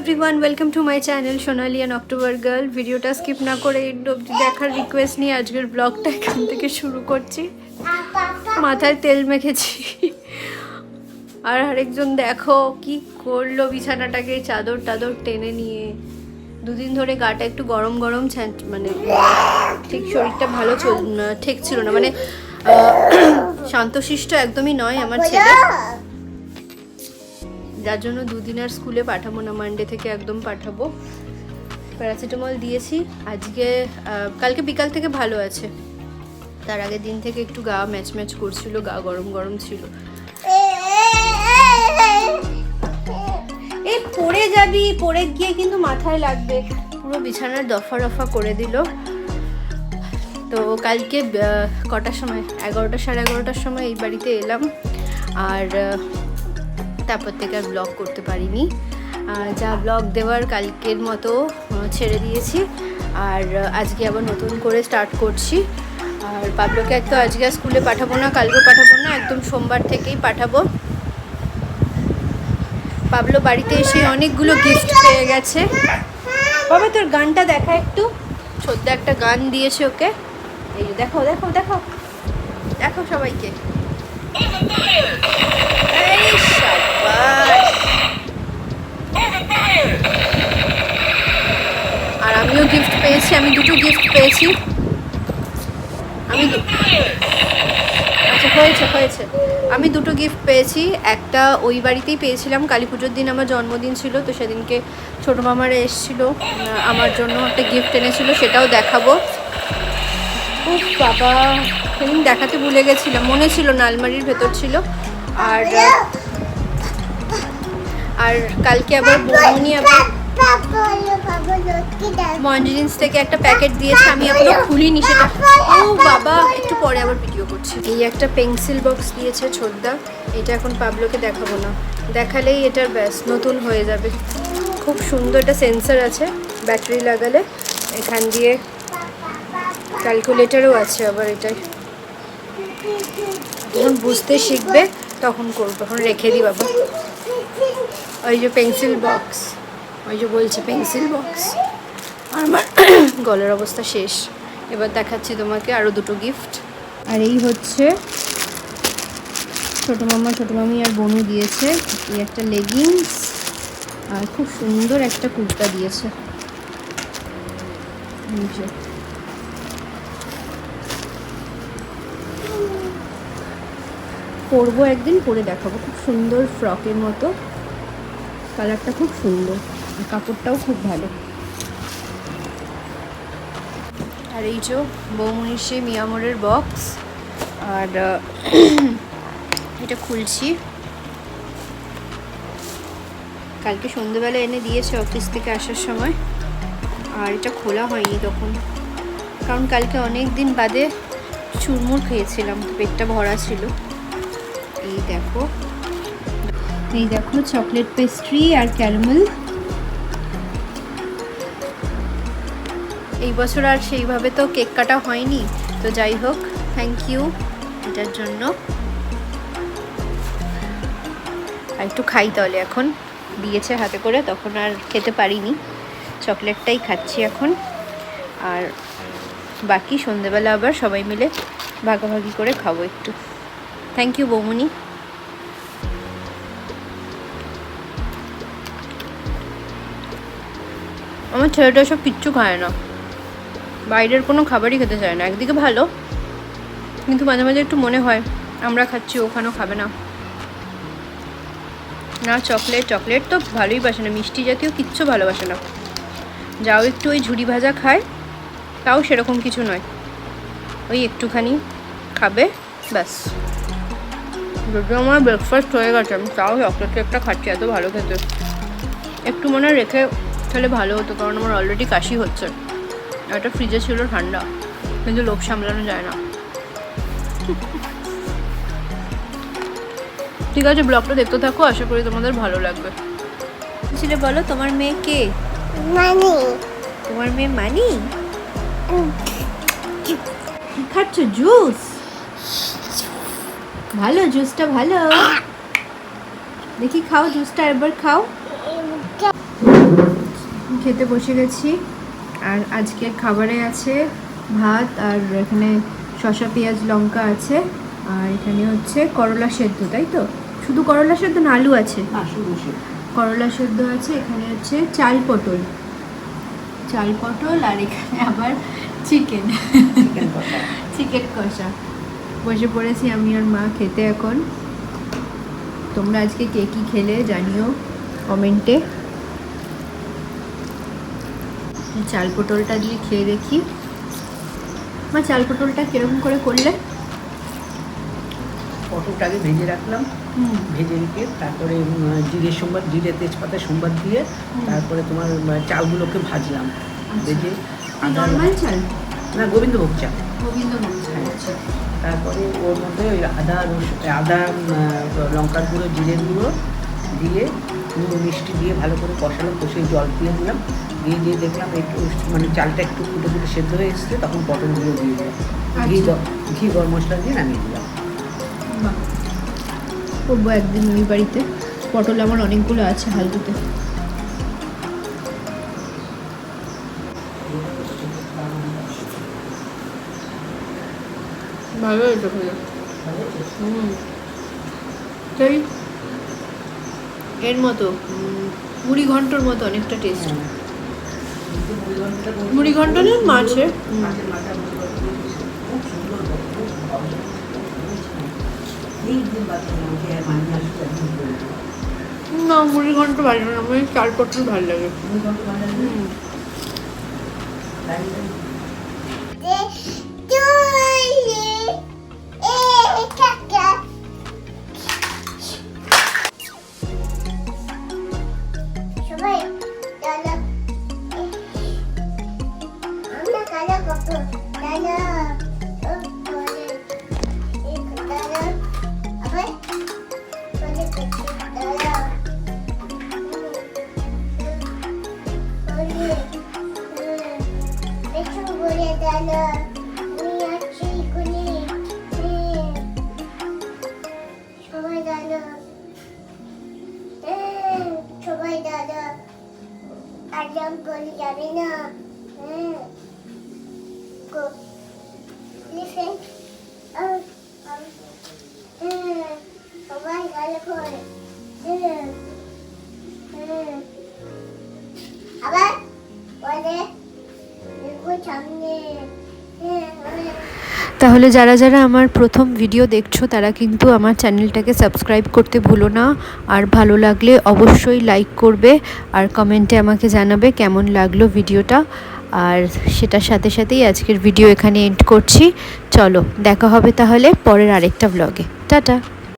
Everyone, welcome to my channel Sonali and October girl. ভিডিওটা skip না করে and অবধি দেখার রিকোয়েস্ট নিয়ে আজকের ব্লগটা এখান থেকে শুরু করছি। মাথায় তেল মেখেছি আর আরেকজন দেখো কি করলো, বিছানাটাকে চাদর টাদর টেনে নিয়ে। দুদিন ধরে গাটা একটু গরম গরম মানে ঠিক শরীরটা ভালো ঠিক ছিল না, মানে শান্তশিষ্ট একদমই নয় আমার ছেলে, যার জন্য দুদিন আর স্কুলে পাঠাবো না, মানডে থেকে একদম পাঠাবো। প্যারাসিটামল দিয়েছি আজকে, কালকে বিকাল থেকে ভালো আছে, তার আগের দিন থেকে একটু গা ম্যাচ ম্যাচ করছিল, গা গরম গরম ছিল। এই পড়ে যাবি, পড়ে গিয়ে কিন্তু মাথায় লাগবে, পুরো বিছানার দফা রফা করে দিল। তো কালকে কটার সময়, 11টা সাড়ে 11টার সময় এই বাড়িতে এলাম, আর তারপর থেকে আর ব্লগ করতে পারিনি। যা ব্লগ দেওয়ার কালকের মতো ছেড়ে দিয়েছি, আর আজকে আবার নতুন করে স্টার্ট করছি। আর পাবলোকে তো আজকে স্কুলে পাঠাবো না, কালকেও পাঠাবো না, একদম সোমবার থেকেই পাঠাবো। পাবলো বাড়িতে এসে অনেকগুলো গিফট পেয়ে গেছে। বাবা তোর গানটা দেখা একটু, ছোট্ট একটা গান দিয়েছে ওকে, এই দেখো দেখো দেখো দেখো সবাইকে। আর আমিও গিফট পেয়েছি, আমি দুটো গিফট পেয়েছি। আচ্ছা হয়েছে হয়েছে, আমি দুটো গিফট পেয়েছি। একটা ওই বাড়িতেই পেয়েছিলাম, কালী পুজোর দিন আমার জন্মদিন ছিল, তো সেদিনকে ছোটো মামারা এসেছিলো, আমার জন্য একটা গিফট এনেছিল, সেটাও দেখাবো। ও বাবা, সেদিন দেখাতে ভুলে গেছিলাম, মনে ছিল না, আলমারির ভেতর ছিল। আর কালকে আবার বৌমনি আবার মঞ্জিনিস থেকে একটা প্যাকেট দিয়েছে, আমি এখনো খুলিনি সেটা। ও বাবা, একটু পরে আবার ভিডিও করছি। এই একটা পেন্সিল বক্স দিয়েছে ছোটদা, এটা এখন পাবলোকে দেখাবো না, দেখালেই এটার ব্যাস নতুন হয়ে যাবে। খুব সুন্দর, এটা সেন্সর আছে, ব্যাটারি লাগালে এখান দিয়ে ক্যালকুলেটারও আছে আবার এটাই। যখন বুঝতে শিখবে তখন করবো, এখন রেখে দিই বাবা। ওই যে পেন্সিল বক্স, ওই যে বলছে পেন্সিল বক্স। আর আমার গলার অবস্থা শেষ, এবার দেখাচ্ছি তোমাকে আরও দুটো গিফট। আর এই হচ্ছে ছোটো মামা ছোটো মামি আর বোনু দিয়েছে, এই একটা লেগিংস আর খুব সুন্দর একটা কুর্তা দিয়েছে। পরবো একদিন, পরে দেখাবো, খুব সুন্দর ফ্রকের মতো, কালারটা খুব সুন্দর, কাপড়টাও খুব ভালো। আর এই যে বৌমনির সেই মিয়ামরের বক্স, আর এটা খুলছি, কালকে সন্ধ্যেবেলা এনে দিয়েছে অফিস থেকে আসার সময়, আর এটা খোলা হয়নি তখন, কারণ কালকে অনেক দিন বাদে চুরমুর খেয়েছিলাম, পেটটা ভরা ছিল। এই দেখো, এই দেখো চকলেট পেস্ট্রি আর ক্যারামেল। এই বছর আর সেইভাবে তো কেক কাটা হয়নি, তো যাই হোক, থ্যাংক ইউ এটার জন্য। আর একটু খাই তাহলে, এখন দিয়েছে হাতে করে, তখন আর খেতে পারিনি, চকলেটটাই খাচ্ছি এখন। আর বাকি সন্ধেবেলা আবার সবাই মিলে ভাগাভাগি করে খাবো একটু। থ্যাংক ইউ বৌমনি। আমার ছেলেটা সব কিচ্ছু খায় না, বাইরের কোনো খাবারই খেতে চায় না। একদিকে ভালো, কিন্তু মাঝে মাঝে একটু মনে হয় আমরা খাচ্ছি, ওখানেও খাবে না। না চকলেট, চকলেট তো ভালোই বাসে না, মিষ্টি জাতীয় কিচ্ছু ভালোবাসে না। যাও একটু ওই ঝুড়ি ভাজা খায়, তাও সেরকম কিছু নয়, ওই একটুখানি খাবে ব্যাস। যদিও আমার ব্রেকফাস্ট হয়ে গেছে, আমি তাও চকলেট কেকটা খাচ্ছি, এত ভালো খেতে। একটু মনে রেখে তাহলে ভালো হতো, কারণ আমার অলরেডি কাশি হচ্ছে, এটা ফ্রিজে ছিল ঠান্ডা, কিন্তু লোভ সামলানো যায় না। ঠিক আছে, ব্লগটা দেখতে থাকো, আশা করি তোমাদের ভালো লাগবে। ছিলে বলো, তোমার মেয়ে কে? মানি। তোমার মেয়ে মানি? কি খাচ্ছ? জুস? ভালো, জুসটা ভালো, দেখি খাও জুসটা, একবার খাও। খেতে বসে গেছি। আর আজকে খাবারে আছে ভাত, আর এখানে শসা পেঁয়াজ লঙ্কা আছে, আর এখানে হচ্ছে করলা সেদ্ধ। তাই তো? শুধু করলা সেদ্ধ না আলু আছে? করলা সেদ্ধ আছে। এখানে হচ্ছে চাল পটল, আর এখানে আবার চিকেন কষা। বসে পড়েছি আমি আর মা খেতে এখন। তোমরা আজকে কে কী খেলে জানিও কমেন্টে। চাল পটলটা দিয়ে খেয়ে দেখি। মা, চাল পটলটা কিরকম করে করলে? পটলটাকে ভেজে রাখলাম, ভেজে রেখে তারপরে জিরে তেজপাতা সোমবার দিয়ে তারপরে তোমার চালগুলোকে ভাজলাম, ভেজে নরমাল চাল না গোবিন্দভোগ চাল, আচ্ছা। তারপরে ওর মধ্যে ওই আদা লঙ্কার গুঁড়ো জিরের গুঁড়ো দিয়ে নুন মিষ্টি দিয়ে ভালো করে কষালাম, কষে জল দিয়ে দিলাম, দিয়ে দেখলাম একটু মানে চালটা একটু ফুটে সেদ্ধ হয়ে এসছে, তখন পটলগুলো দিয়ে দিলাম, ঘি গরম মশলা দিয়ে নামিয়ে দিলাম। করবো একদিন ওই বাড়িতে। পটল আমার অনেকগুলো আছে হালদিতে। ভালো হয়েছে ভালো। সেই এর মতো মুড়ি ঘন্টর মতো অনেকটা টেস্ট। মুড়ি ঘন্ট না মাছের। না, মুড়ি ঘন্ট ভালো না, আমার চাল পটল ভালো লাগে। তাহলে যারা যারা আমার প্রথম ভিডিও দেখছো তারা কিন্তু আমার চ্যানেলটাকে সাবস্ক্রাইব করতে ভুলো না, আর ভালো লাগলে অবশ্যই লাইক করবে, আর কমেন্টে আমাকে জানাবে কেমন লাগলো ভিডিওটা। আর সেটার সাথে সাথেই আজকের ভিডিও এখানে এন্ড করছি। চলো দেখা হবে তাহলে পরের আরেকটা ব্লগে। টাটা।